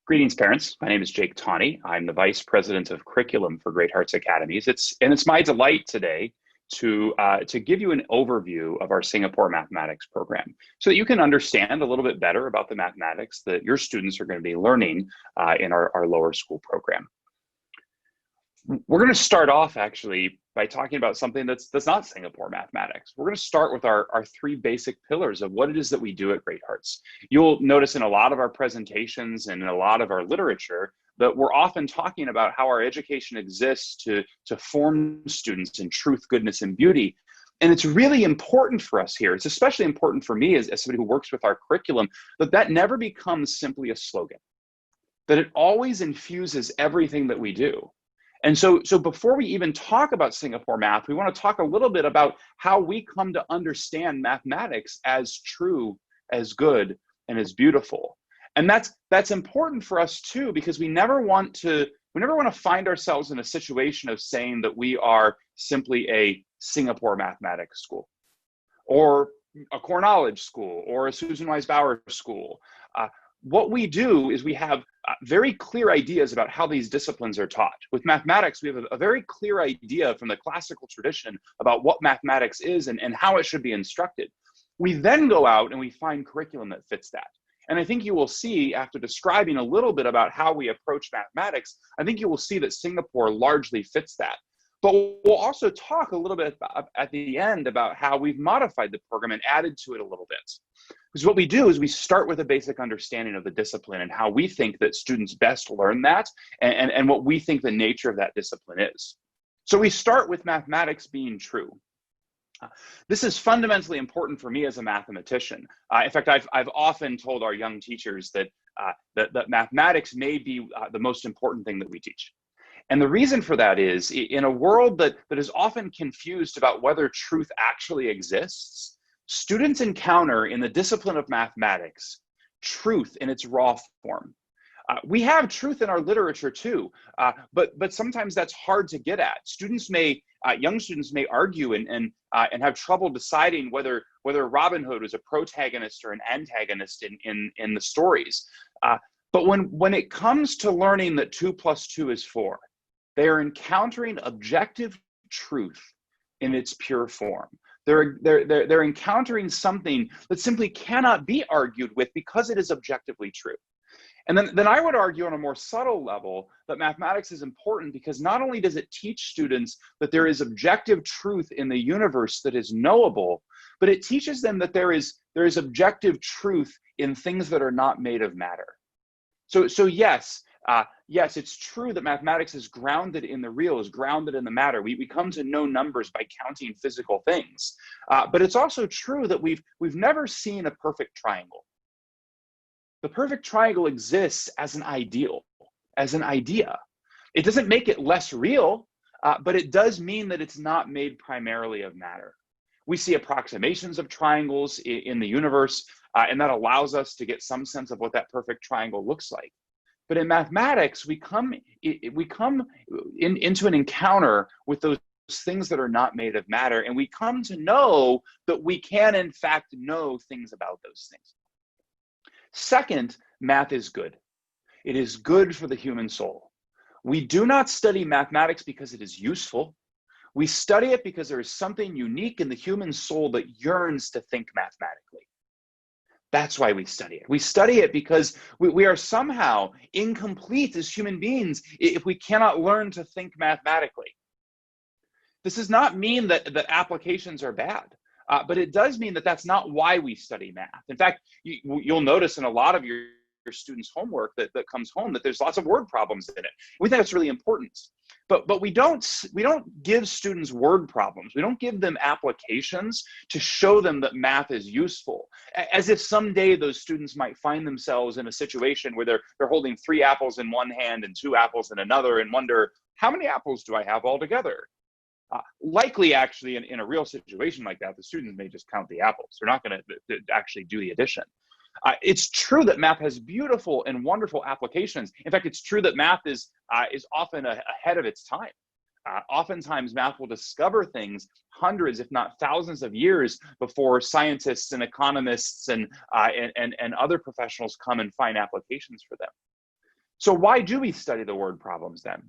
Greetings, parents. My name is Jake Tawney. I'm the Vice President of Curriculum for Great Hearts Academies. It's my delight today to give you an overview of our Singapore mathematics program so that you can understand a little bit better about the mathematics that your students are going to be learning in our lower school program. We're going to start off actually by talking about something that's not Singapore mathematics. We're going to start with our three basic pillars of what it is that we do at Great Hearts. You'll notice in a lot of our presentations and in a lot of our literature that we're often talking about how our education exists to form students in truth, goodness, and beauty. And it's really important for us here. It's especially important for me as somebody who works with our curriculum, that never becomes simply a slogan, that it always infuses everything that we do. And so before we even talk about Singapore math, we want to talk a little bit about how we come to understand mathematics as true, as good, and as beautiful. And that's important for us too, because we never want to find ourselves in a situation of saying that we are simply a Singapore mathematics school, or a core knowledge school, or a Susan Wise Bauer school. What we do is we have very clear ideas about how these disciplines are taught. With mathematics, we have a very clear idea from the classical tradition about what mathematics is and how it should be instructed. We then go out and we find curriculum that fits that. And I think you will see, after describing a little bit about how we approach mathematics, I think you will see that Singapore largely fits that. But we'll also talk a little bit at the end about how we've modified the program and added to it a little bit. Because what we do is we start with a basic understanding of the discipline and how we think that students best learn that and what we think the nature of that discipline is. So we start with mathematics being true. This is fundamentally important for me as a mathematician. In fact, I've often told our young teachers that mathematics may be the most important thing that we teach. And the reason for that is, in a world that is often confused about whether truth actually exists, students encounter in the discipline of mathematics truth in its raw form. We have truth in our literature too, but sometimes that's hard to get at. Young students may argue and have trouble deciding whether Robin Hood was a protagonist or an antagonist in the stories. But when it comes to learning that 2 + 2 is 4, they are encountering objective truth in its pure form. They're encountering something that simply cannot be argued with because it is objectively true. And then I would argue on a more subtle level that mathematics is important because not only does it teach students that there is objective truth in the universe that is knowable, but it teaches them that there is objective truth in things that are not made of matter. So yes, it's true that mathematics is grounded in the real, is grounded in the matter. We come to know numbers by counting physical things. But it's also true that we've never seen a perfect triangle. The perfect triangle exists as an ideal, as an idea. It doesn't make it less real, but it does mean that it's not made primarily of matter. We see approximations of triangles in the universe, and that allows us to get some sense of what that perfect triangle looks like. But in mathematics, we come into an encounter with those things that are not made of matter, and we come to know that we can, in fact, know things about those things. Second, math is good. It is good for the human soul. We do not study mathematics because it is useful. We study it because there is something unique in the human soul that yearns to think mathematically. That's why we study it. We study it because we are somehow incomplete as human beings if we cannot learn to think mathematically. This does not mean that applications are bad, but it does mean that that's not why we study math. In fact, you'll notice in a lot of your students' homework that comes home that there's lots of word problems in it. We think that's really important. But we don't give students word problems. We don't give them applications to show them that math is useful, as if someday those students might find themselves in a situation where they're holding 3 apples in one hand and 2 apples in another and wonder, how many apples do I have altogether? Likely, actually, in a real situation like that, the students may just count the apples. They're not going to actually do the addition. It's true that math has beautiful and wonderful applications. In fact, it's true that math is often ahead of its time. Oftentimes, math will discover things hundreds, if not thousands of years before scientists and economists and other professionals come and find applications for them. So why do we study the word problems then?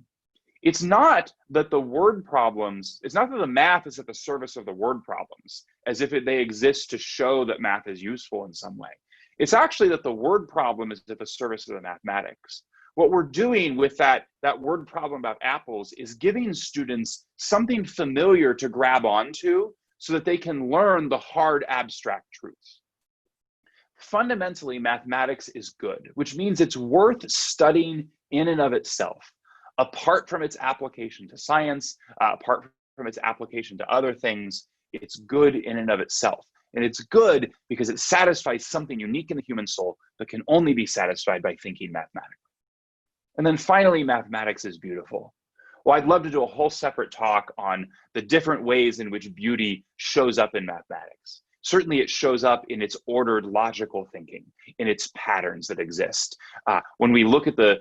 It's not that the word problems, it's not that the math is at the service of the word problems, as if they exist to show that math is useful in some way. It's actually that the word problem is at the service of the mathematics. What we're doing with that word problem about apples is giving students something familiar to grab onto so that they can learn the hard abstract truths. Fundamentally, mathematics is good, which means it's worth studying in and of itself, apart from its application to science, apart from its application to other things. It's good in and of itself. And it's good because it satisfies something unique in the human soul that can only be satisfied by thinking mathematically. And then finally, mathematics is beautiful. Well, I'd love to do a whole separate talk on the different ways in which beauty shows up in mathematics. Certainly it shows up in its ordered logical thinking, in its patterns that exist. When we look at the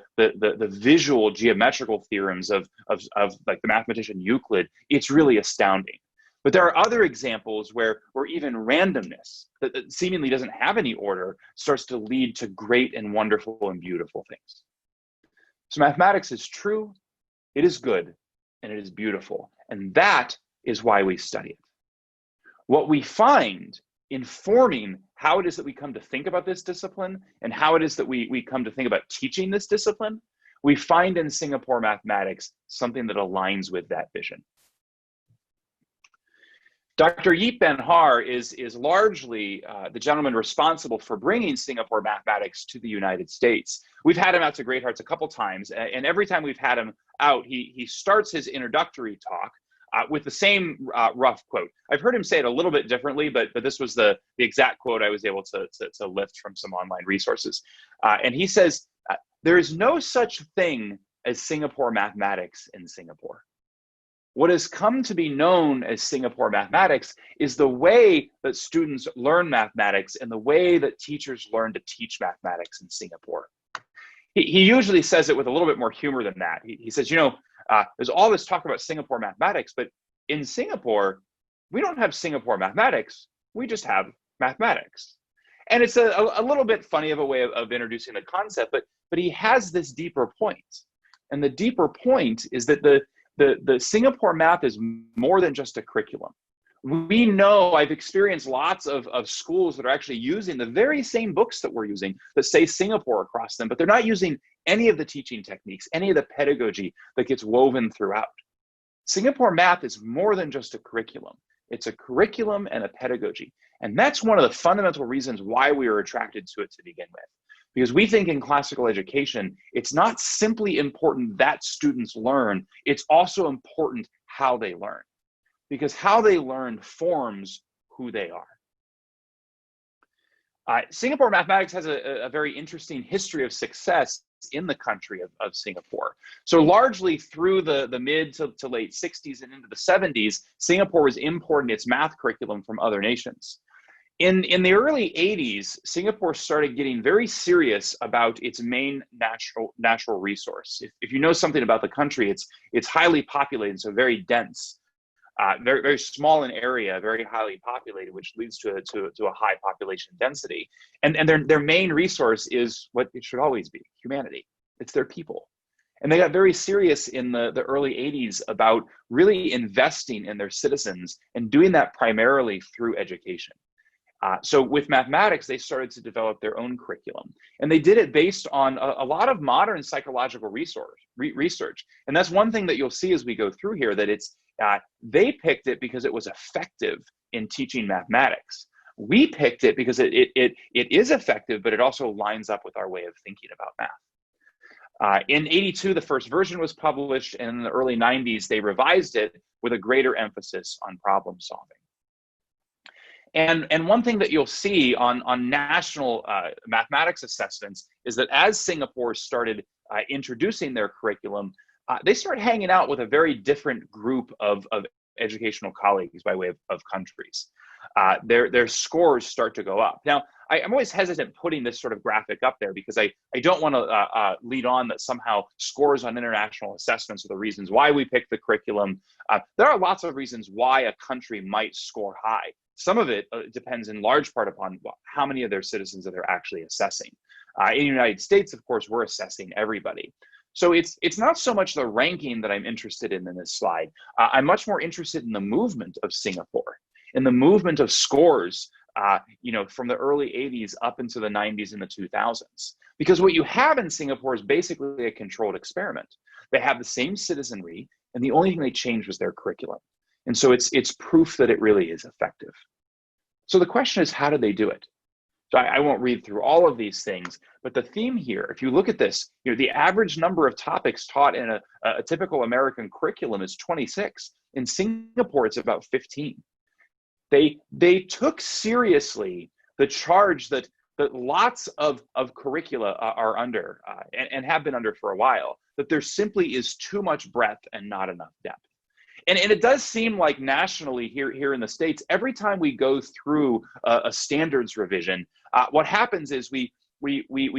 visual geometrical theorems of like the mathematician Euclid, it's really astounding. But there are other examples where even randomness that seemingly doesn't have any order starts to lead to great and wonderful and beautiful things. So mathematics is true, it is good, and it is beautiful. And that is why we study it. What we find informing how it is that we come to think about this discipline and how it is that we come to think about teaching this discipline, we find in Singapore mathematics something that aligns with that vision. Dr. Yip Ben Har is largely the gentleman responsible for bringing Singapore mathematics to the United States. We've had him out to Great Hearts a couple times, and every time we've had him out, he starts his introductory talk with the same rough quote. I've heard him say it a little bit differently, but this was the exact quote I was able to lift from some online resources. And he says, there is no such thing as Singapore mathematics in Singapore. What has come to be known as Singapore mathematics is the way that students learn mathematics and the way that teachers learn to teach mathematics in Singapore. He usually says it with a little bit more humor than that. He says, there's all this talk about Singapore mathematics, but in Singapore, we don't have Singapore mathematics, we just have mathematics. And it's a little bit funny of a way of introducing the concept, but he has this deeper point. And the deeper point is that the Singapore math is more than just a curriculum. We know, I've experienced lots of schools that are actually using the very same books that we're using that say Singapore across them, but they're not using any of the teaching techniques, any of the pedagogy that gets woven throughout. Singapore math is more than just a curriculum. It's a curriculum and a pedagogy. And that's one of the fundamental reasons why we are attracted to it to begin with. Because we think in classical education, it's not simply important that students learn, it's also important how they learn. Because how they learn forms who they are. Singapore mathematics has a very interesting history of success in the country of Singapore. So largely through the mid to late 60s and into the 70s, Singapore was importing its math curriculum from other nations. In the early 80s, Singapore started getting very serious about its main natural resource. If you know something about the country, it's highly populated, so very dense. Very, very small in area, very highly populated, which leads to a high population density. And their main resource is what it should always be, humanity. It's their people. And they got very serious in the early 80s about really investing in their citizens and doing that primarily through education. So with mathematics, they started to develop their own curriculum. And they did it based on a lot of modern psychological research. And that's one thing that you'll see as we go through here, that they picked it because it was effective in teaching mathematics. We picked it because it is effective, but it also lines up with our way of thinking about math. In '82, the first version was published, and in the early '90s, they revised it with a greater emphasis on problem solving. And one thing that you'll see on national mathematics assessments is that as Singapore started introducing their curriculum, they started hanging out with a very different group of educational colleagues by way of countries. Their scores start to go up. Now, I'm always hesitant putting this sort of graphic up there because I don't want to lead on that somehow scores on international assessments are the reasons why we pick the curriculum. There are lots of reasons why a country might score high. Some of it depends in large part upon how many of their citizens that they're actually assessing. In the United States, of course, we're assessing everybody. So it's not so much the ranking that I'm interested in this slide. I'm much more interested in the movement of Singapore, in the movement of scores, from the early 80s up into the 90s and the 2000s. Because what you have in Singapore is basically a controlled experiment. They have the same citizenry, and the only thing they changed was their curriculum. And so it's proof that it really is effective. So the question is, how did they do it? So I won't read through all of these things, but the theme here, if you look at this, the average number of topics taught in a typical American curriculum is 26. In Singapore, it's about 15. They took seriously the charge that lots of curricula are under and have been under for a while, that there simply is too much breadth and not enough depth. And it does seem like nationally here in the States, every time we go through a standards revision, what happens is we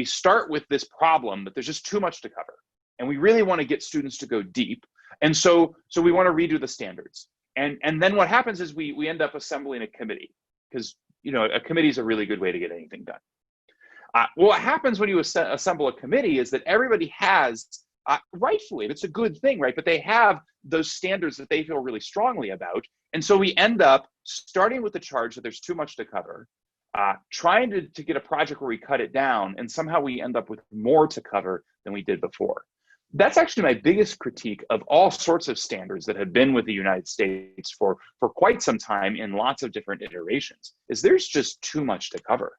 start with this problem that there's just too much to cover. And we really want to get students to go deep. And so we want to redo the standards. And then what happens is we end up assembling a committee, because a committee is a really good way to get anything done. What happens when you assemble a committee is that everybody has, rightfully, it's a good thing, right? But they have those standards that they feel really strongly about. And so we end up starting with the charge that there's too much to cover, trying to get a project where we cut it down, and somehow we end up with more to cover than we did before. That's actually my biggest critique of all sorts of standards that have been with the United States for quite some time in lots of different iterations, is there's just too much to cover.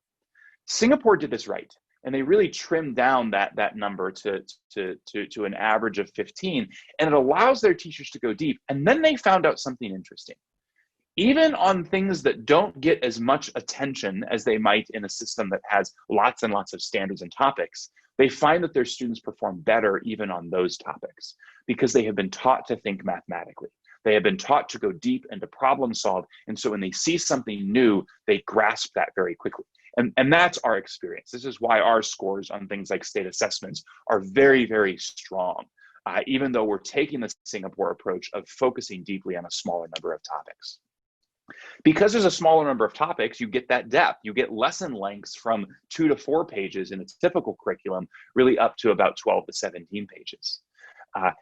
Singapore did this right, and they really trimmed down that number to an average of 15, and it allows their teachers to go deep. And then they found out something interesting. Even on things that don't get as much attention as they might in a system that has lots and lots of standards and topics, they find that their students perform better even on those topics, because they have been taught to think mathematically. They have been taught to go deep and to problem solve. And so when they see something new, they grasp that very quickly. And that's our experience. This is why our scores on things like state assessments are very, very strong, even though we're taking the Singapore approach of focusing deeply on a smaller number of topics. Because there's a smaller number of topics, you get that depth. You get lesson lengths from 2 to 4 pages in its typical curriculum, really up to about 12 to 17 pages.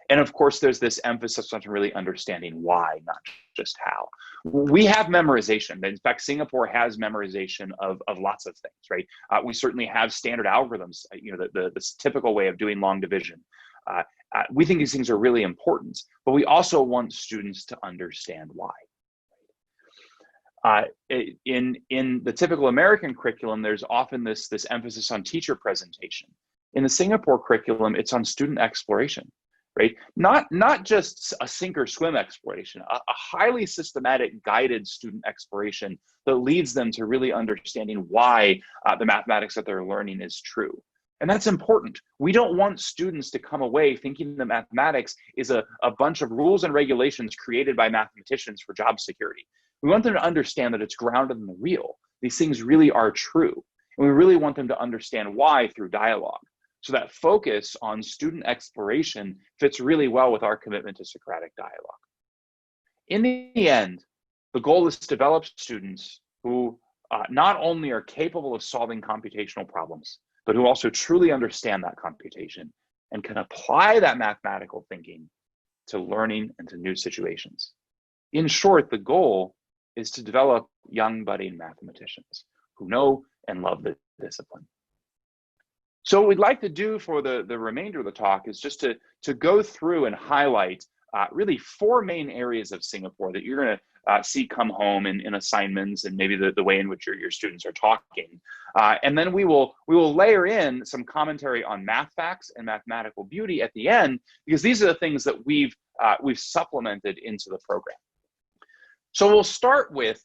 And of course, there's this emphasis on really understanding why, not just how. We have memorization. In fact, Singapore has memorization of lots of things, right? We certainly have standard algorithms, the typical way of doing long division. We think these things are really important, but we also want students to understand why. In the typical American curriculum, there's often this emphasis on teacher presentation. In the Singapore curriculum, it's on student exploration, right? Not just a sink or swim exploration, a highly systematic, guided student exploration that leads them to really understanding why the mathematics that they're learning is true. And that's important. We don't want students to come away thinking that mathematics is a bunch of rules and regulations created by mathematicians for job security. We want them to understand that it's grounded in the real. These things really are true. And we really want them to understand why through dialogue. So that focus on student exploration fits really well with our commitment to Socratic dialogue. In the end, the goal is to develop students who not only are capable of solving computational problems, but who also truly understand that computation and can apply that mathematical thinking to learning and to new situations. In short, the goal is to develop young budding mathematicians who know and love the discipline. So what we'd like to do for the remainder of the talk is just to go through and highlight really 4 main areas of Singapore that you're going to see come home in assignments, and maybe the way in which your students are talking. And then we will layer in some commentary on math facts and mathematical beauty at the end, because these are the things that we've supplemented into the program. So we'll start with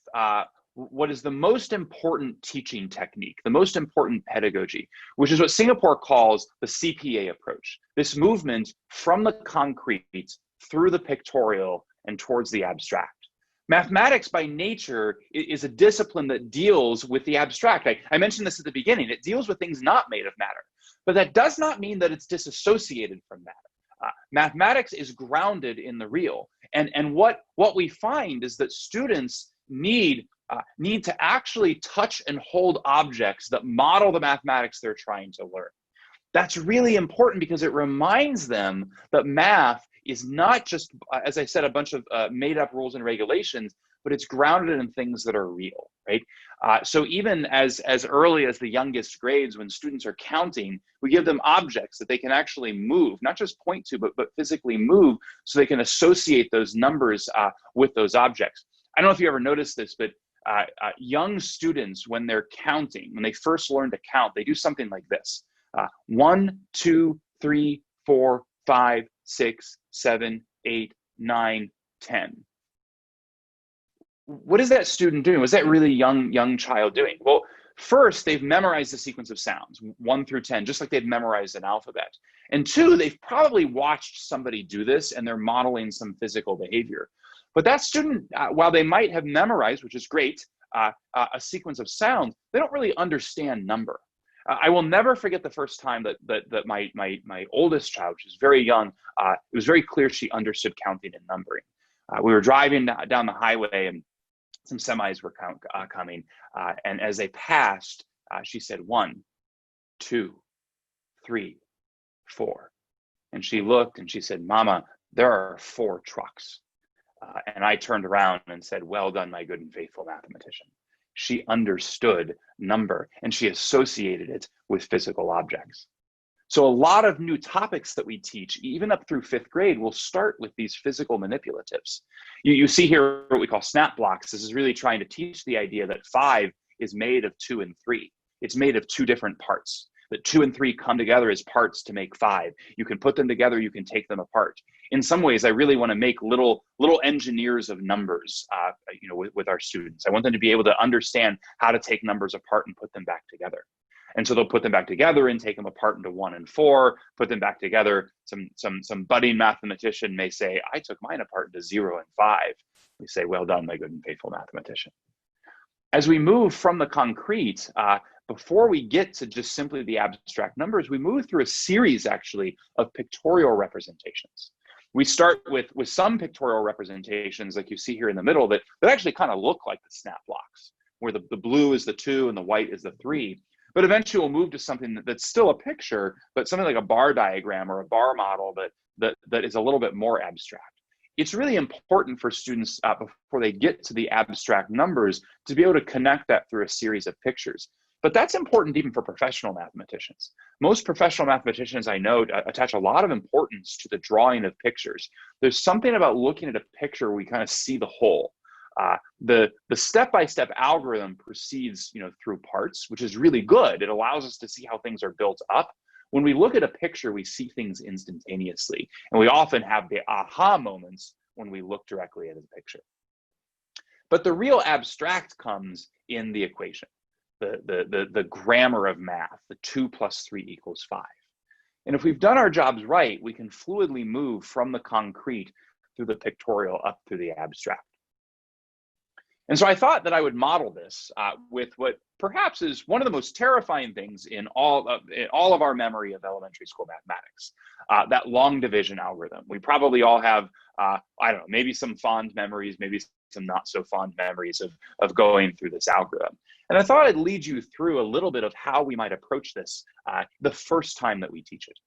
what is the most important teaching technique, the most important pedagogy, which is what Singapore calls the CPA approach. This movement from the concrete through the pictorial and towards the abstract. Mathematics by nature is a discipline that deals with the abstract. I mentioned this at the beginning. It deals with things not made of matter, but that does not mean that it's disassociated from matter. Mathematics is grounded in the real. And what we find is that students need need to actually touch and hold objects that model the mathematics they're trying to learn. That's really important because it reminds them that math is not just, as I said, a bunch of made up rules and regulations, but it's grounded in things that are real, right? So even as early as the youngest grades, when students are counting, we give them objects that they can actually move, not just point to, but physically move, so they can associate those numbers with those objects. I don't know if you ever noticed this, but young students, when they're counting, when they first learn to count, they do something like this. 1, 2, 3, 4, 5, 6, 7, 8, 9, 10. What is that student doing? Was that really young child doing? Well, first, they've memorized the sequence of sounds, 1 through 10, just like they've memorized an alphabet. And 2, they've probably watched somebody do this and they're modeling some physical behavior. But that student, while they might have memorized, which is great, a sequence of sounds, they don't really understand number. I will never forget the first time that my oldest child, which was very young, it was very clear she understood counting and numbering. We were driving down the highway and some semis were coming, and as they passed, she said 1, 2, 3, 4, and she looked and she said, "Mama, there are 4 trucks." And I turned around and said, "Well done, my good and faithful mathematician." She understood number and she associated it with physical objects. So a lot of new topics that we teach, even up through 5th grade, will start with these physical manipulatives. You see here what we call snap blocks. This is really trying to teach the idea that 5 is made of 2 and 3. It's made of 2 different parts. That 2 and 3 come together as parts to make 5. You can put them together, you can take them apart. In some ways, I really want to make little engineers of numbers, with our students. I want them to be able to understand how to take numbers apart and put them back together. And so they'll put them back together and take them apart into 1 and 4, put them back together. Some budding mathematician may say, "I took mine apart into 0 and 5. We say, "Well done, my good and faithful mathematician." As we move from the concrete, before we get to just simply the abstract numbers, we move through a series actually of pictorial representations. We start with some pictorial representations like you see here in the middle that actually kind of look like the snap blocks, where the blue is the 2 and the white is the 3. But eventually we'll move to something that's still a picture, but something like a bar diagram or a bar model that is a little bit more abstract. It's really important for students before they get to the abstract numbers to be able to connect that through a series of pictures. But that's important even for professional mathematicians. Most professional mathematicians I know attach a lot of importance to the drawing of pictures. There's something about looking at a picture where we kind of see the whole. The step-by-step algorithm proceeds through parts, which is really good. It allows us to see how things are built up. When we look at a picture, we see things instantaneously, and we often have the aha moments when we look directly at a picture. But the real abstract comes in the equation, the grammar of math, the 2 + 3 = 5. And if we've done our jobs right, we can fluidly move from the concrete through the pictorial up through the abstract. And so I thought that I would model this with what perhaps is one of the most terrifying things in all of our memory of elementary school mathematics, that long division algorithm. We probably all have, I don't know, maybe some fond memories, maybe some not so fond memories of going through this algorithm. And I thought I'd lead you through a little bit of how we might approach this the first time that we teach it.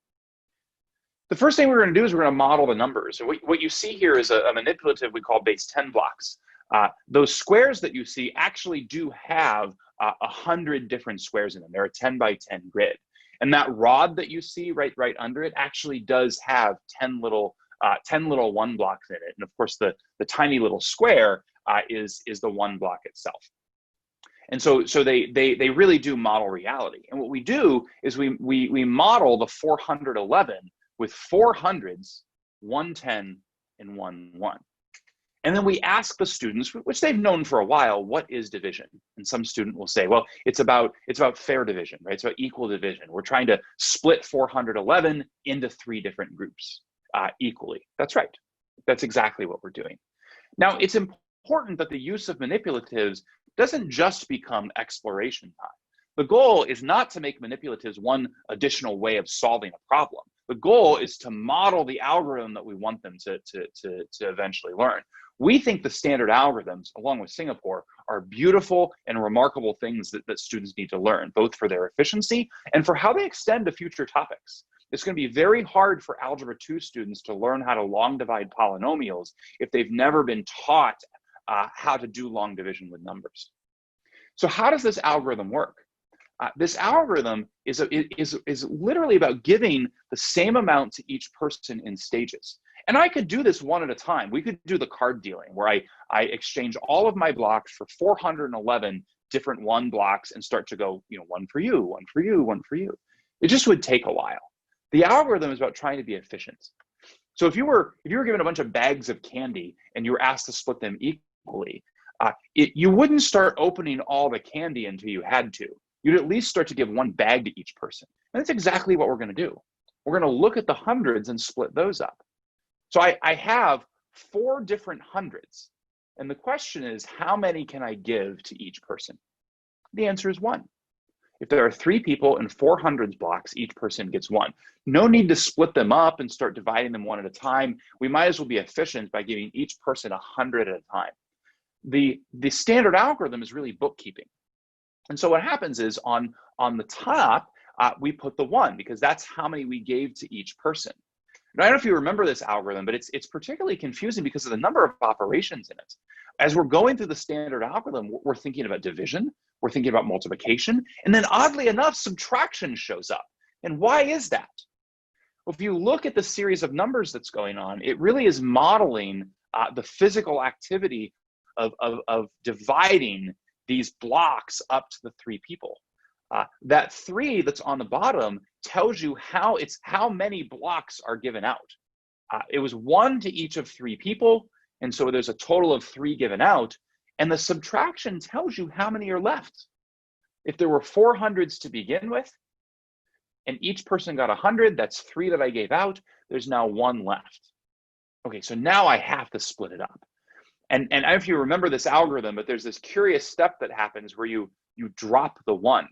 The first thing we're going to do is we're going to model the numbers. So what you see here is a manipulative we call base 10 blocks. Those squares that you see actually do have 100 different squares in them. They're a 10 by 10 grid. And that rod that you see right under it actually does have 10 little 1 blocks in it. And of course, the tiny little square is the 1 block itself. And so they really do model reality. And what we do is we model the 411 with 4 hundreds, 1 10, and 1 1. And then we ask the students, which they've known for a while, what is division? And some student will say, well, it's about fair division, right? It's about equal division. We're trying to split 411 into 3 different groups equally. That's right. That's exactly what we're doing. Now, it's important that the use of manipulatives doesn't just become exploration time. The goal is not to make manipulatives one additional way of solving a problem. The goal is to model the algorithm that we want them to eventually learn. We think the standard algorithms, along with Singapore, are beautiful and remarkable things that students need to learn, both for their efficiency and for how they extend to future topics. It's going to be very hard for Algebra 2 students to learn how to long divide polynomials if they've never been taught how to do long division with numbers. So how does this algorithm work? This algorithm is literally about giving the same amount to each person in stages. And I could do this one at a time. We could do the card dealing where I exchange all of my blocks for 411 different one blocks and start to go, one for you, one for you, one for you. It just would take a while. The algorithm is about trying to be efficient. So if you were given a bunch of bags of candy and you were asked to split them equally, you wouldn't start opening all the candy until you had to. You'd at least start to give one bag to each person. And that's exactly what we're going to do. We're going to look at the hundreds and split those up. So I have 4 different hundreds. And the question is, how many can I give to each person? The answer is 1. If there are 3 people and 4 hundreds blocks, each person gets 1. No need to split them up and start dividing them one at a time. We might as well be efficient by giving each person 100 at a time. The standard algorithm is really bookkeeping. And so what happens is on the top, we put the 1 because that's how many we gave to each person. And I don't know if you remember this algorithm, but it's particularly confusing because of the number of operations in it. As we're going through the standard algorithm, we're thinking about division, we're thinking about multiplication, and then oddly enough, subtraction shows up. And why is that? Well, if you look at the series of numbers that's going on, it really is modeling the physical activity of dividing these blocks up to the 3 people. That 3 that's on the bottom tells you how many blocks are given out. It was 1 to each of 3 people, and so there's a total of 3 given out, and the subtraction tells you how many are left. If there were 400s to begin with, and each person got 100, that's 3 that I gave out, there's now 1 left. Okay, so now I have to split it up. And I don't know if you remember this algorithm, but there's this curious step that happens where you drop the 1.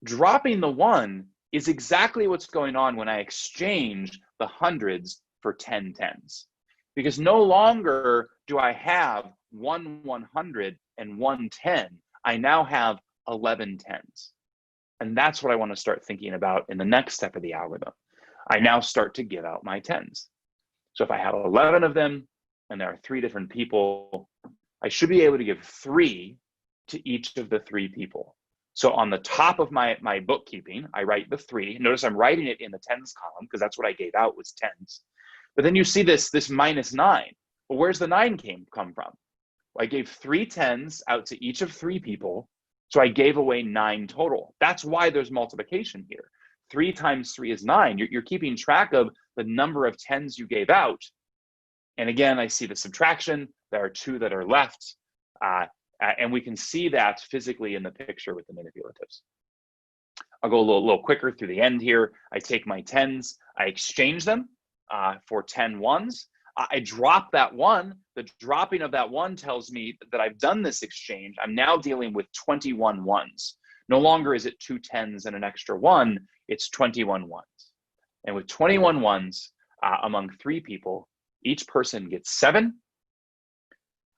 Dropping the 1 is exactly what's going on when I exchange the hundreds for 10 tens. Because no longer do I have 1 100 and 1 10. I now have 11 tens. And that's what I want to start thinking about in the next step of the algorithm. I now start to give out my tens. So if I have 11 of them, and there are 3 different people, I should be able to give 3 to each of the 3 people. So on the top of my bookkeeping, I write the 3. Notice I'm writing it in the tens column because that's what I gave out was tens. But then you see this -9. Well, where's the 9 come from? Well, I gave 3 tens out to each of 3 people, so I gave away 9 total. That's why there's multiplication here. 3 times 3 is 9. You're keeping track of the number of tens you gave out. And again, I see the subtraction. There are 2 that are left. And we can see that physically in the picture with the manipulatives. I'll go a little quicker through the end here. I take my tens, I exchange them for 10 ones. I drop that 1. The dropping of that 1 tells me that I've done this exchange. I'm now dealing with 21 ones. No longer is it 2 tens and an extra 1, it's 21 ones. And with 21 ones among 3 people, each person gets 7.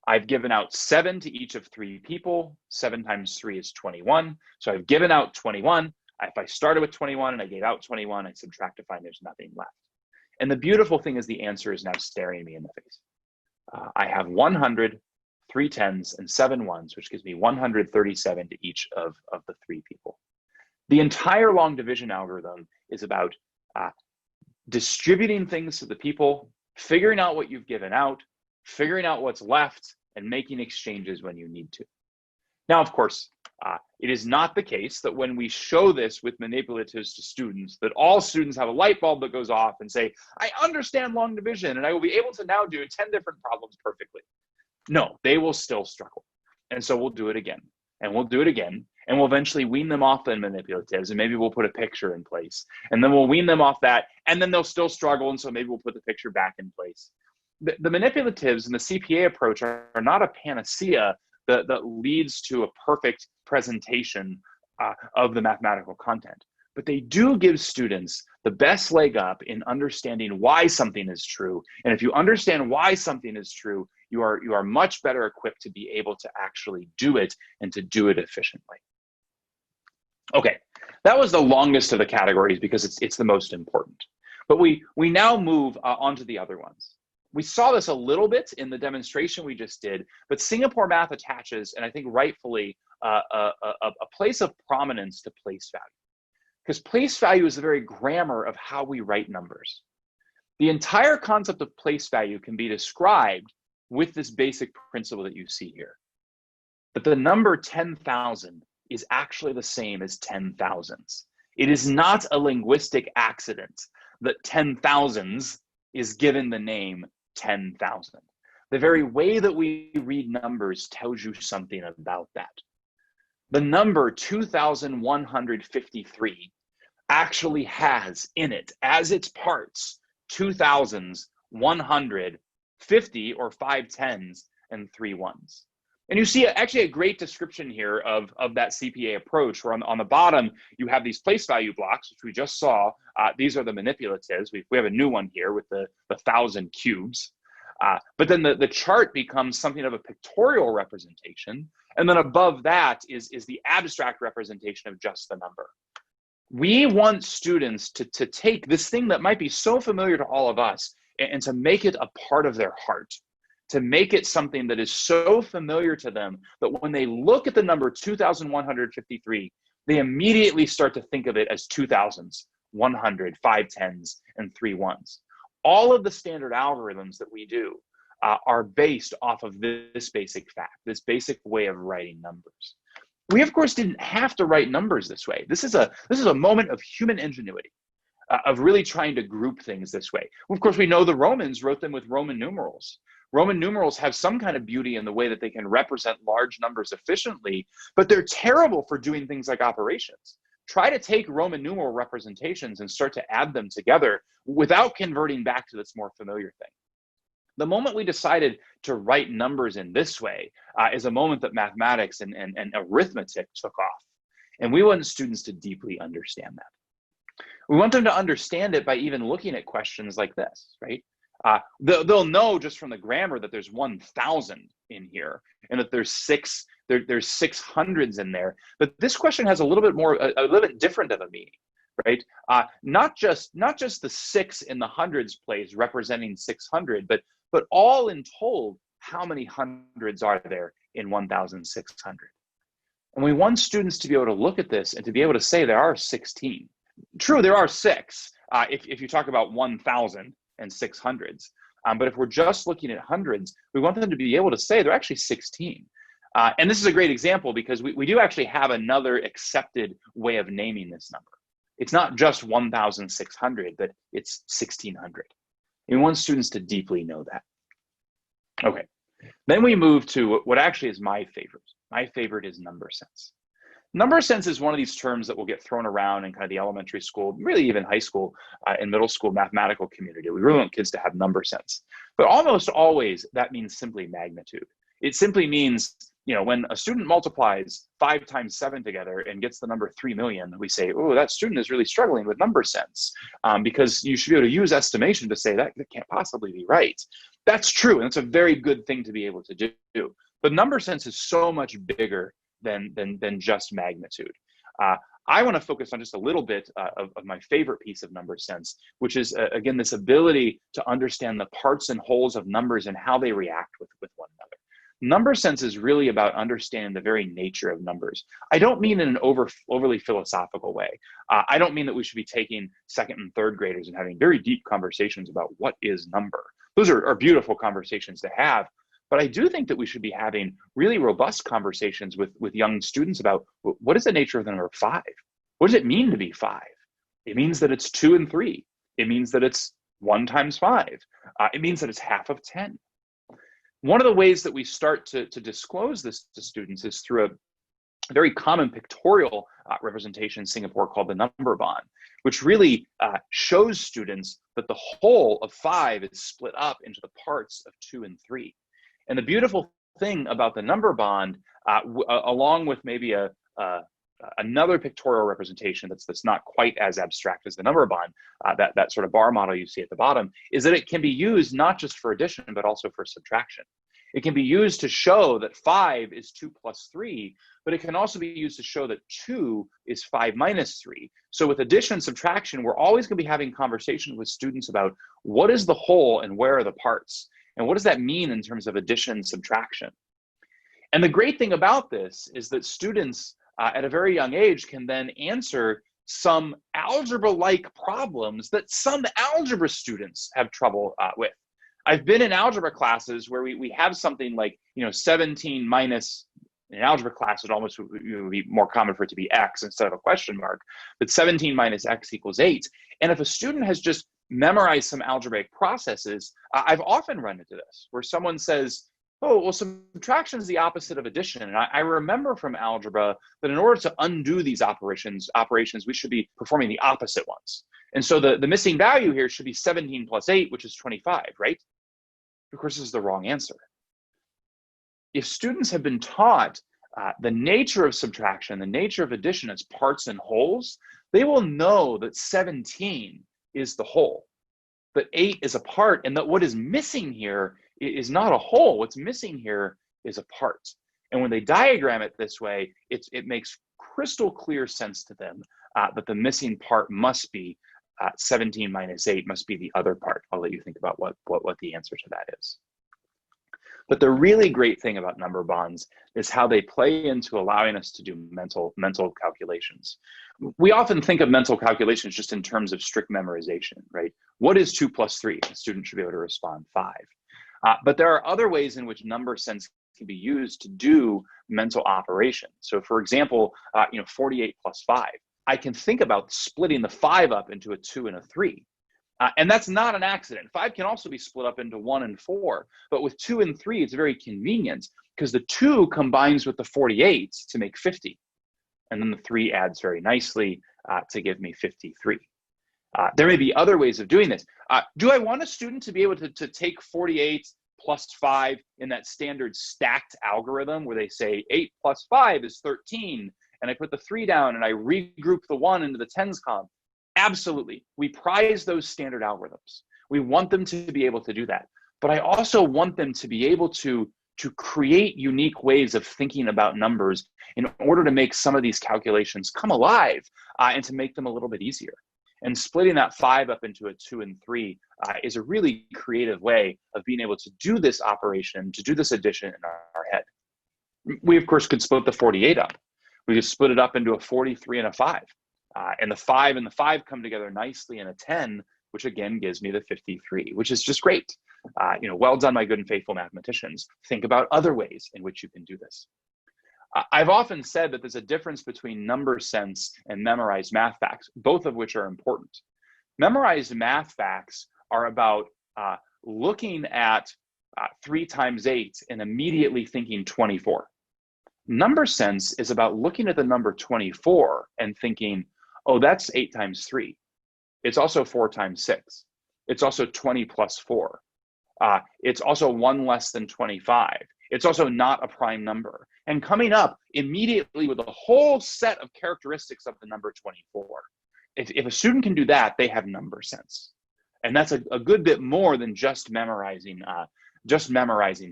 I've given out 7 to each of 3 people. 7 times 3 is 21. So I've given out 21. If I started with 21 and I gave out 21, I subtract to find there's nothing left. And the beautiful thing is the answer is now staring me in the face. I have 100, 3 tens, and 7 ones, which gives me 137 to each of the 3 people. The entire long division algorithm is about distributing things to the people, figuring out what you've given out, figuring out what's left, and making exchanges when you need to. Now, of course, it is not the case that when we show this with manipulatives to students, that all students have a light bulb that goes off and say, I understand long division, and I will be able to now do 10 different problems perfectly. No, they will still struggle. And so we'll do it again, and we'll do it again, and we'll eventually wean them off the manipulatives, and maybe we'll put a picture in place, and then we'll wean them off that, and then they'll still struggle, and so maybe we'll put the picture back in place. The manipulatives and the CPA approach are not a panacea that leads to a perfect presentation of the mathematical content. but they do give students the best leg up in understanding why something is true. And if you understand why something is true, you are much better equipped to be able to actually do it and to do it efficiently. Okay, that was the longest of the categories because it's the most important. But we now move on to the other ones. We saw this a little bit in the demonstration we just did, but Singapore math attaches, and I think rightfully, a place of prominence to place value. Because place value is the very grammar of how we write numbers. The entire concept of place value can be described with this basic principle that you see here. That the number 10,000 is actually the same as 10 thousands. It is not a linguistic accident that 10 thousands is given the name 10,000. The very way that we read numbers tells you something about that. The number 2,153 actually has in it, as its parts, 2,000s, 150 or 5 tens and 3 ones. And you see actually a great description here of that CPA approach, where on the bottom, you have these place value blocks, which we just saw. These are the manipulatives. We have a new one here with the 1,000 cubes. But then the chart becomes something of a pictorial representation. And then above that is the abstract representation of just the number. We want students to take this thing that might be so familiar to all of us and to make it a part of their heart, to make it something that is so familiar to them that when they look at the number 2,153, they immediately start to think of it as 2,000s, 100, 5 tens, and 3 ones. All of the standard algorithms that we do are based off of this basic fact, this basic way of writing numbers. We, of course, didn't have to write numbers this way. This is a moment of human ingenuity, of really trying to group things this way. Of course, we know the Romans wrote them with Roman numerals. Roman numerals have some kind of beauty in the way that they can represent large numbers efficiently, but they're terrible for doing things like operations. Try to take Roman numeral representations and start to add them together without converting back to this more familiar thing. The moment we decided to write numbers in this way is a moment that mathematics and arithmetic took off. And we want students to deeply understand that. We want them to understand it by even looking at questions like this, right? They'll know just from the grammar that there's 1,000 in here and that there's 600s in there. But this question has a little bit different of a meaning, right? Not just the 6 in the hundreds place representing 600, but all in told, how many hundreds are there in 1,600? And we want students to be able to look at this and to be able to say there are 16. True, there are 6 if you talk about 1,000 and 600s. But if we're just looking at hundreds, we want them to be able to say they're actually 16. And this is a great example because we do actually have another accepted way of naming this number. It's not just 1,600, but it's 1,600. We want students to deeply know that. Okay, then we move to what actually is my favorite. My favorite is Numbersense. Numbersense is one of these terms that will get thrown around in kind of the elementary school, really even high school and middle school mathematical community. We really want kids to have numbersense. But almost always that means simply magnitude. It simply means, when a student multiplies 5 times 7 together and gets the number 3 million, we say, oh, that student is really struggling with Numbersense, because you should be able to use estimation to say that can't possibly be right. That's true, and it's a very good thing to be able to do. But Numbersense is so much bigger than just magnitude. I want to focus on just a little bit of my favorite piece of Numbersense, which is, again, this ability to understand the parts and wholes of numbers and how they react with one another. Numbersense is really about understanding the very nature of numbers. I don't mean in an overly philosophical way. I don't mean that we should be taking 2nd and 3rd graders and having very deep conversations about what is number. Those are beautiful conversations to have. But I do think that we should be having really robust conversations with young students about what is the nature of the number 5? What does it mean to be 5? It means that it's 2 and 3. It means that it's 1 times 5. It means that it's half of 10. One of the ways that we start to disclose this to students is through a very common pictorial representation in Singapore called the number bond, which really shows students that the whole of 5 is split up into the parts of 2 and 3. And the beautiful thing about the number bond, along with maybe a another pictorial representation that's not quite as abstract as the number bond, that sort of bar model you see at the bottom, is that it can be used not just for addition, but also for subtraction. It can be used to show that 5 is 2 plus 3, but it can also be used to show that 2 is 5 minus 3. So with addition and subtraction, we're always going to be having conversations with students about what is the whole and where are the parts, and what does that mean in terms of addition and subtraction. And the great thing about this is that students at a very young age can then answer some algebra-like problems that some algebra students have trouble with. I've been in algebra classes where we have something like, 17 minus, in algebra class, it almost would be more common for it to be x instead of a question mark, but 17 minus x equals 8. And if a student has just memorized some algebraic processes, I've often run into this, where someone says, oh, well, subtraction is the opposite of addition. And I remember from algebra that in order to undo these operations, we should be performing the opposite ones. And so the missing value here should be 17 plus 8, which is 25, right? Of course, this is the wrong answer. If students have been taught the nature of subtraction, the nature of addition as parts and wholes, they will know that 17 is the whole, that 8 is a part, and that what is missing here is not a whole. What's missing here is a part. And when they diagram it this way, it makes crystal clear sense to them that the missing part must be 17 minus 8 must be the other part. I'll let you think about what the answer to that is. But the really great thing about number bonds is how they play into allowing us to do mental calculations. We often think of mental calculations just in terms of strict memorization, right? What is 2 plus 3? A student should be able to respond 5. But there are other ways in which Numbersense can be used to do mental operations. So for example, 48 plus 5. I can think about splitting the 5 up into a 2 and a 3. And that's not an accident. 5 can also be split up into 1 and 4. But with 2 and 3, it's very convenient because the 2 combines with the 48 to make 50. And then the 3 adds very nicely to give me 53. There may be other ways of doing this. Do I want a student to be able to take 48 plus 5 in that standard stacked algorithm where they say 8 plus 5 is 13, and I put the 3 down and I regroup the 1 into the tens column? Absolutely. We prize those standard algorithms. We want them to be able to do that. But I also want them to be able to create unique ways of thinking about numbers in order to make some of these calculations come alive and to make them a little bit easier. And splitting that 5 up into a 2 and 3 is a really creative way of being able to do this operation, to do this addition in our head. We, of course, could split the 48 up. We could split it up into a 43 and a 5. And the 5 and the 5 come together nicely in a 10, which again gives me the 53, which is just great. Well done, my good and faithful mathematicians. Think about other ways in which you can do this. I've often said that there's a difference between Numbersense and memorized math facts, both of which are important. Memorized math facts are about looking at 3 times 8 and immediately thinking 24. Numbersense is about looking at the number 24 and thinking, oh, that's 8 times 3. It's also 4 times 6. It's also 20 plus 4. It's also 1 less than 25. It's also not a prime number. And coming up immediately with a whole set of characteristics of the number 24. If a student can do that, they have Numbersense. And that's a good bit more than just memorizing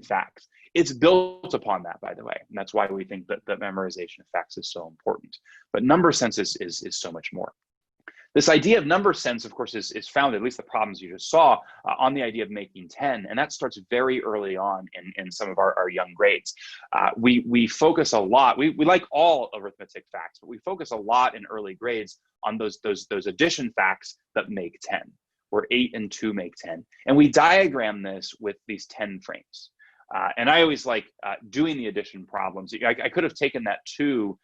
facts. It's built upon that, by the way. And that's why we think that the memorization of facts is so important. But Numbersense is so much more. This idea of Numbersense, of course, is found, at least the problems you just saw, on the idea of making 10. And that starts very early on in some of our young grades. We focus a lot, we like all arithmetic facts, but we focus a lot in early grades on those addition facts that make 10, where 8 and 2 make 10. And we diagram this with these 10 frames. And I always like doing the addition problems. I could have taken that 2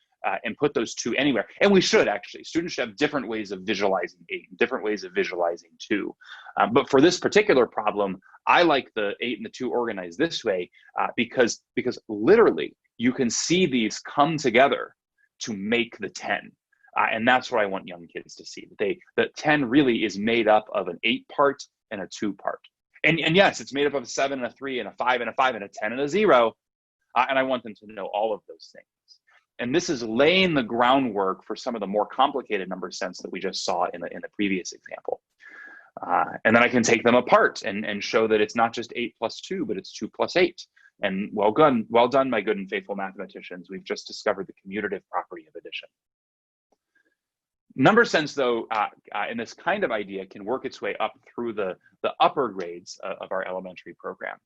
and put those 2 anywhere. And we should, actually. Students should have different ways of visualizing 8, different ways of visualizing 2. But for this particular problem, I like the 8 and the 2 organized this way because literally you can see these come together to make the 10. And that's what I want young kids to see. That 10 really is made up of an 8 part and a 2 part. And yes, it's made up of a 7 and a 3 and a 5 and a 5 and a 10 and a 0. And I want them to know all of those things. And this is laying the groundwork for some of the more complicated number sense that we just saw in the previous example. And then I can take them apart and show that it's not just 8 plus 2, but it's 2 plus 8. And well done, my good and faithful mathematicians. We've just discovered the commutative property of addition. Numbersense, though, in this kind of idea, can work its way up through the upper grades of our elementary program.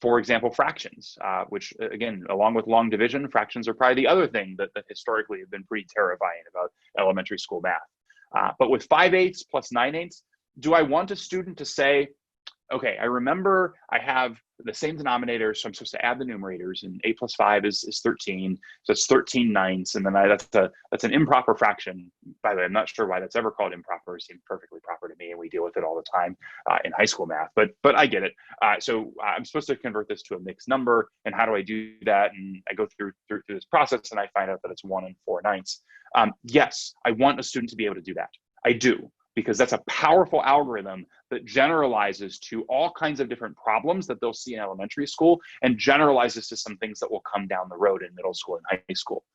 For example, fractions, which, again, along with long division, fractions are probably the other thing that historically have been pretty terrifying about elementary school math. But with 5/8 plus 9/8, do I want a student to say, okay, I remember I have the same denominator, so I'm supposed to add the numerators, and 8 plus 5 is 13, so it's 13/9, and then that's an improper fraction. By the way, I'm not sure why that's ever called improper. It seems perfectly proper to me, and we deal with it all the time in high school math, but I get it. So I'm supposed to convert this to a mixed number, and how do I do that? And I go through this process, and I find out that it's 1 4/9. Yes, I want a student to be able to do that. I do, because that's a powerful algorithm that generalizes to all kinds of different problems that they'll see in elementary school and generalizes to some things that will come down the road in middle school and high school.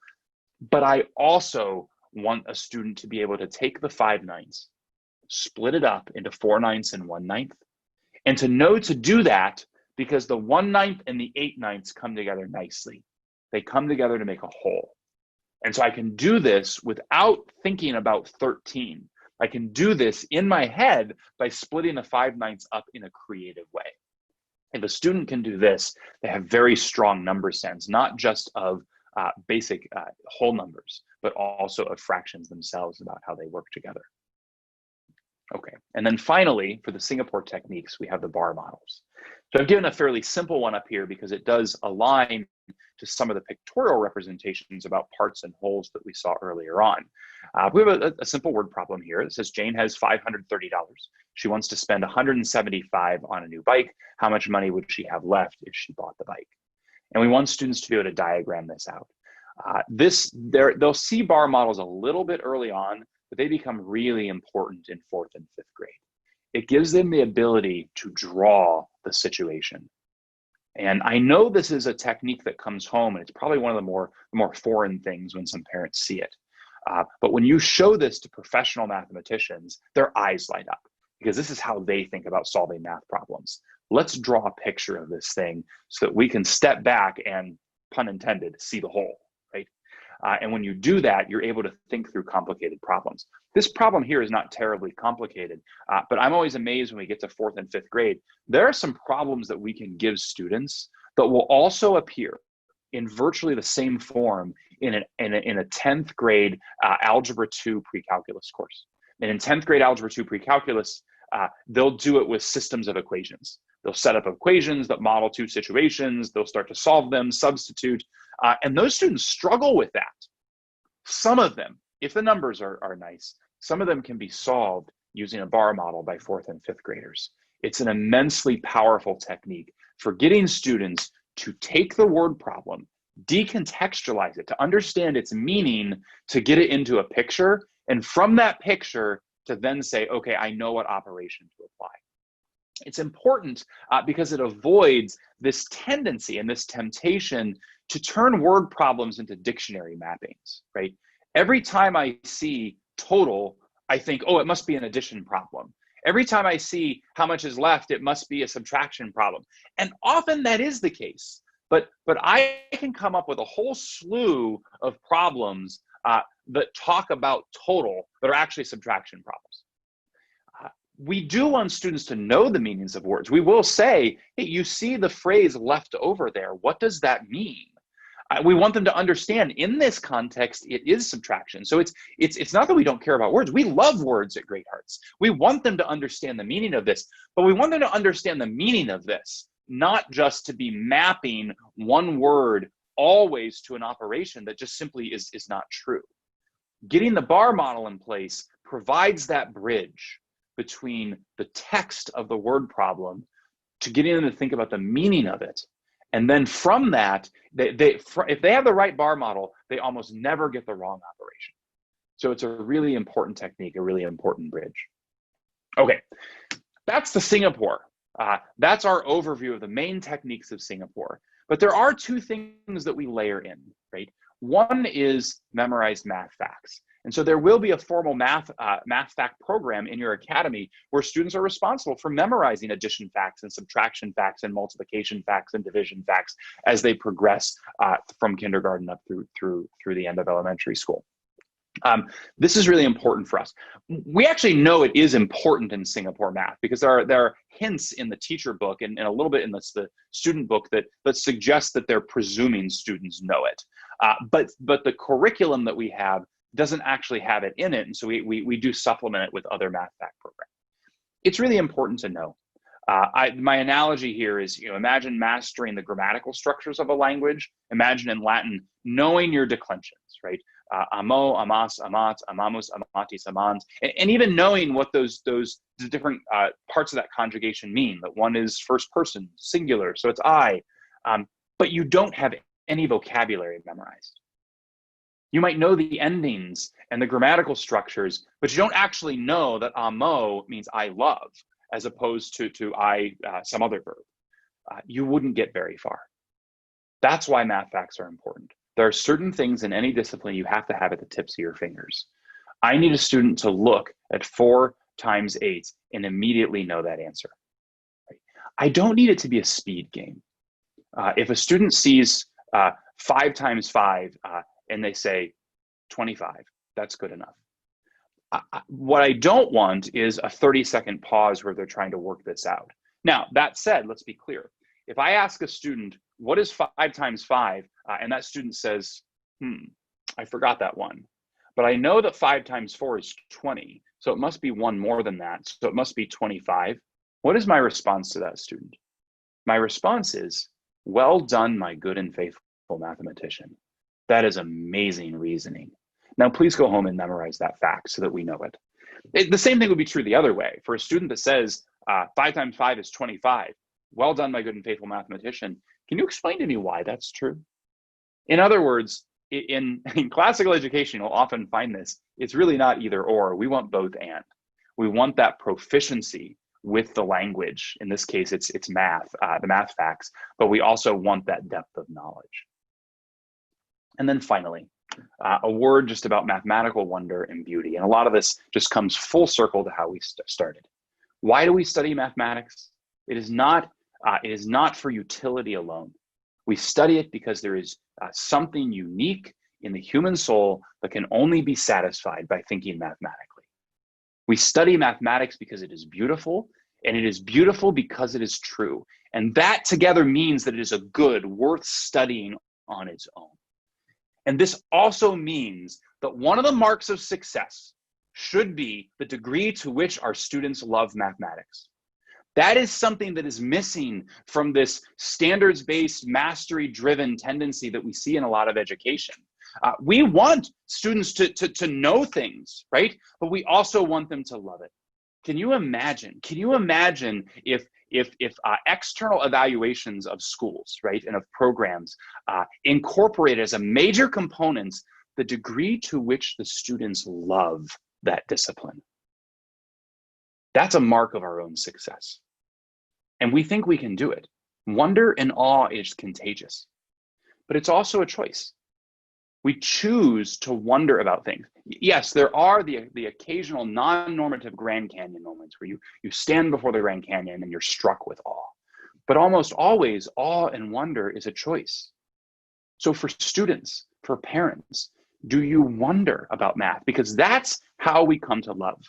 But I also want a student to be able to take the 5/9, split it up into 4/9 and 1/9, and to know to do that because the 1/9 and the 8/9 come together nicely. They come together to make a whole. And so I can do this without thinking about 13. I can do this in my head by splitting the 5/9 up in a creative way. If a student can do this, they have very strong number sense, not just of basic whole numbers, but also of fractions themselves about how they work together. Okay, and then finally, for the Singapore techniques, we have the bar models. So I've given a fairly simple one up here because it does align to some of the pictorial representations about parts and wholes that we saw earlier on. We have a simple word problem here. It says Jane has $530. She wants to spend $175 on a new bike. How much money would she have left if she bought the bike? And we want students to be able to diagram this out. They'll see bar models a little bit early on, but they become really important in 4th and 5th grade. It gives them the ability to draw the situation. And I know this is a technique that comes home, and it's probably one of the more foreign things when some parents see it. But when you show this to professional mathematicians, their eyes light up because this is how they think about solving math problems. Let's draw a picture of this thing so that we can step back and, pun intended, see the whole, right? And when you do that, you're able to think through complicated problems. This problem here is not terribly complicated, but I'm always amazed when we get to 4th and 5th grade. There are some problems that we can give students that will also appear in virtually the same form in a 10th grade Algebra 2 pre-calculus course. And in 10th grade Algebra 2 pre-calculus, they'll do it with systems of equations. They'll set up equations that model two situations. They'll start to solve them, substitute. And those students struggle with that. Some of them, if the numbers are nice, some of them can be solved using a bar model by 4th and 5th graders. It's an immensely powerful technique for getting students to take the word problem, decontextualize it, to understand its meaning, to get it into a picture, and from that picture to then say, okay, I know what operation to apply. It's important because it avoids this tendency and this temptation to turn word problems into dictionary mappings, right? Every time I see total, I think, oh, it must be an addition problem. Every time I see how much is left, it must be a subtraction problem. And often that is the case, but I can come up with a whole slew of problems that talk about total that are actually subtraction problems. We do want students to know the meanings of words. We will say, hey, you see the phrase left over there. What does that mean? We want them to understand in this context, it is subtraction. So it's not that we don't care about words. We love words at Great Hearts. We want them to understand the meaning of this, but we want them to understand the meaning of this, not just to be mapping one word always to an operation that just simply is not true. Getting the bar model in place provides that bridge between the text of the word problem to getting them to think about the meaning of it. And then from that, if they have the right bar model, they almost never get the wrong operation. So it's a really important technique, a really important bridge. Okay, that's the Singapore. That's our overview of the main techniques of Singapore. But there are two things that we layer in, right? One is memorized math facts. And so there will be a formal math fact program in your academy where students are responsible for memorizing addition facts and subtraction facts and multiplication facts and division facts as they progress from kindergarten up through the end of elementary school. This is really important for us. We actually know it is important in Singapore math because there are hints in the teacher book and a little bit in the student book that suggest that they're presuming students know it. But the curriculum that we have doesn't actually have it in it, and so we do supplement it with other math fact programs. It's really important to know. My analogy here is, imagine mastering the grammatical structures of a language. Imagine in Latin knowing your declensions, right? Amo, amas, amat, amamus, amatis, amans, and even knowing what those different parts of that conjugation mean. That one is first person, singular, so it's I, but you don't have any vocabulary memorized. You might know the endings and the grammatical structures, but you don't actually know that amo means I love, as opposed to I, some other verb. You wouldn't get very far. That's why math facts are important. There are certain things in any discipline you have to have at the tips of your fingers. I need a student to look at 4 times 8 and immediately know that answer. I don't need it to be a speed game. If a student sees 5 times 5 and they say 25, that's good enough. What I don't want is a 30-second pause where they're trying to work this out. Now, that said, let's be clear. If I ask a student, what is 5 times 5? And that student says, I forgot that one. But I know that 5 times 4 is 20. So it must be one more than that. So it must be 25. What is my response to that student? My response is, well done, my good and faithful mathematician. That is amazing reasoning. Now, please go home and memorize that fact so that we know it. The same thing would be true the other way. For a student that says 5 times 5 is 25, well done, my good and faithful mathematician. Can you explain to me why that's true? In other words, in classical education, you'll often find this. It's really not either or. We want both and. We want that proficiency with the language. In this case, it's math, the math facts, but we also want that depth of knowledge. And then finally, a word just about mathematical wonder and beauty. And a lot of this just comes full circle to how we started. Why do we study mathematics? It is not for utility alone. We study it because there is something unique in the human soul that can only be satisfied by thinking mathematically. We study mathematics because it is beautiful, and it is beautiful because it is true. And that together means that it is a good worth studying on its own. And this also means that one of the marks of success should be the degree to which our students love mathematics. That is something that is missing from this standards-based, mastery-driven tendency that we see in a lot of education. We want students to know things, right? But we also want them to love it. Can you imagine if external evaluations of schools, right, and of programs incorporate as a major component the degree to which the students love that discipline? That's a mark of our own success. And we think we can do it. Wonder and awe is contagious, but it's also a choice. We choose to wonder about things. Yes, there are the occasional non-normative Grand Canyon moments where you stand before the Grand Canyon and you're struck with awe. But almost always, awe and wonder is a choice. So for students, for parents, do you wonder about math? Because that's how we come to love.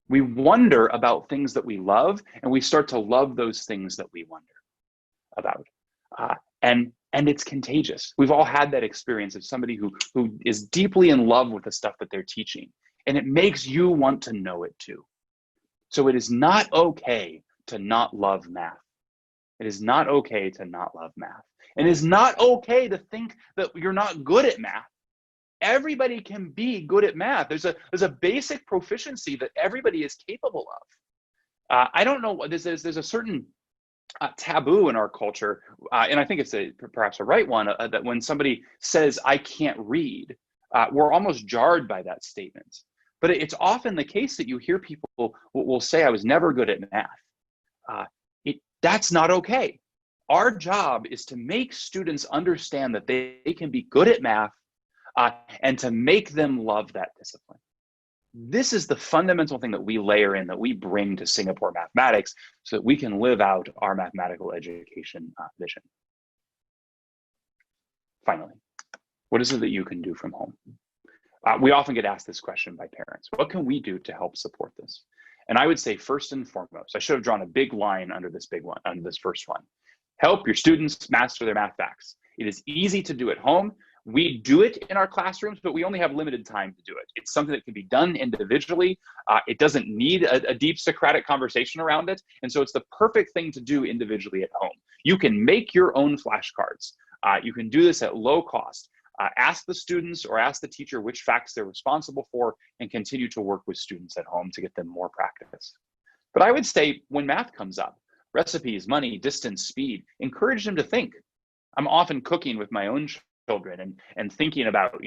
We wonder about things that we love, and we start to love those things that we wonder about. And it's contagious. We've all had that experience of somebody who is deeply in love with the stuff that they're teaching, and it makes you want to know it too. So it is not okay to not love math. It is not okay to not love math. And it is not okay to think that you're not good at math. Everybody can be good at math. There's a basic proficiency that everybody is capable of. I don't know, there's a certain taboo in our culture, and I think it's perhaps a right one, that when somebody says, I can't read, we're almost jarred by that statement. But it's often the case that you hear people will say, I was never good at math. That's not okay. Our job is to make students understand that they can be good at math, and to make them love that discipline. This is the fundamental thing that we layer in, that we bring to Singapore mathematics so that we can live out our mathematical education vision. Finally, what is it that you can do from home? We often get asked this question by parents. What can we do to help support this? And I would say first and foremost, I should have drawn a big line under this big one, under this first one. Help your students master their math facts. It is easy to do at home. We do it in our classrooms, but we only have limited time to do it. It's something that can be done individually. It doesn't need a deep Socratic conversation around it. And so it's the perfect thing to do individually at home. You can make your own flashcards. You can do this at low cost. Ask the students or ask the teacher which facts they're responsible for, and continue to work with students at home to get them more practice. But I would say when math comes up, recipes, money, distance, speed, encourage them to think. I'm often cooking with my own children and thinking about,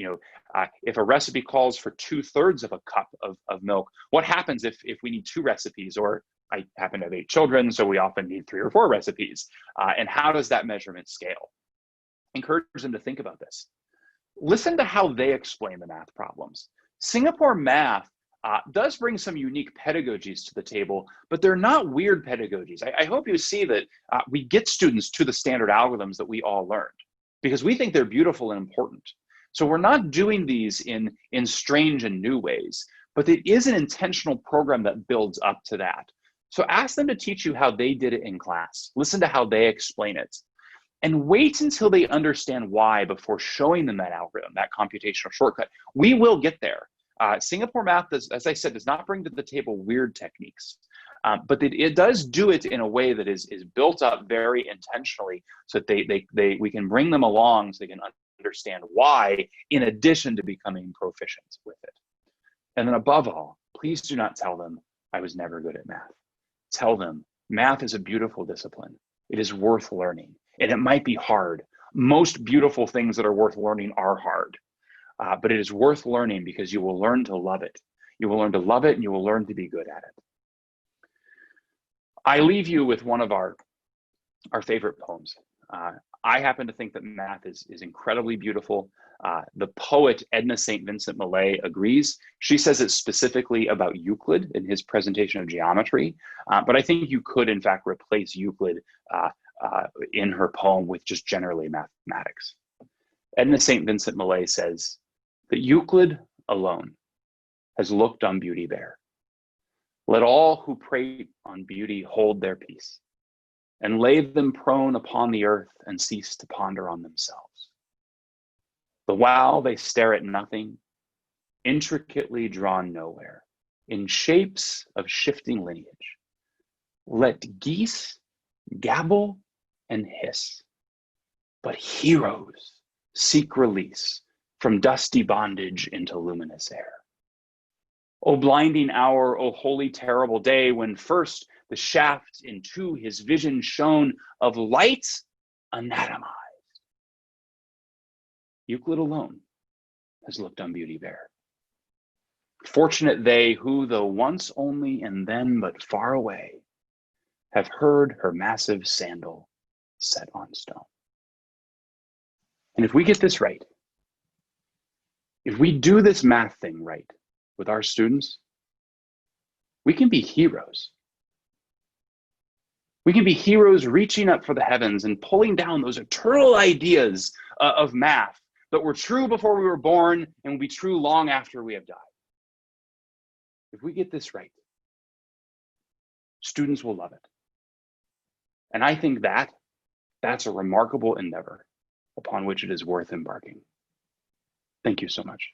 if a recipe calls for 2/3 of a cup of milk, what happens if we need 2 recipes? Or I happen to have 8 children, so we often need 3 or 4 recipes. And how does that measurement scale? Encourage them to think about this. Listen to how they explain the math problems. Singapore math does bring some unique pedagogies to the table, but they're not weird pedagogies. I hope you see that we get students to the standard algorithms that we all learned, because we think they're beautiful and important. So we're not doing these in strange and new ways, but it is an intentional program that builds up to that. So ask them to teach you how they did it in class. Listen to how they explain it. And wait until they understand why before showing them that algorithm, that computational shortcut. We will get there. Singapore math, as I said, does not bring to the table weird techniques, but it does do it in a way that is built up very intentionally, so that we can bring them along so they can understand why, in addition to becoming proficient with it. And then above all, please do not tell them, I was never good at math. Tell them, math is a beautiful discipline. It is worth learning. And it might be hard. Most beautiful things that are worth learning are hard, but it is worth learning because you will learn to love it. You will learn to love it, and you will learn to be good at it. I leave you with one of our favorite poems. I happen to think that math is incredibly beautiful. The poet Edna St. Vincent Millay agrees. She says it specifically about Euclid in his presentation of geometry, but I think you could, in fact, replace Euclid in her poem with just generally mathematics. Edna St. Vincent Millay says that Euclid alone has looked on beauty bare. Let all who prate on beauty hold their peace, and lay them prone upon the earth and cease to ponder on themselves. The while they stare at nothing, intricately drawn nowhere, in shapes of shifting lineage, let geese gabble and hiss, but heroes seek release from dusty bondage into luminous air. O blinding hour, O holy terrible day, when first the shaft into his vision shone of light anatomized. Euclid alone has looked on beauty bare. Fortunate they who, though once only and then but far away, have heard her massive sandal set on stone. And if we get this right, if we do this math thing right with our students, we can be heroes. We can be heroes reaching up for the heavens and pulling down those eternal ideas of math that were true before we were born and will be true long after we have died. If we get this right, students will love it. And I think that's a remarkable endeavor upon which it is worth embarking. Thank you so much.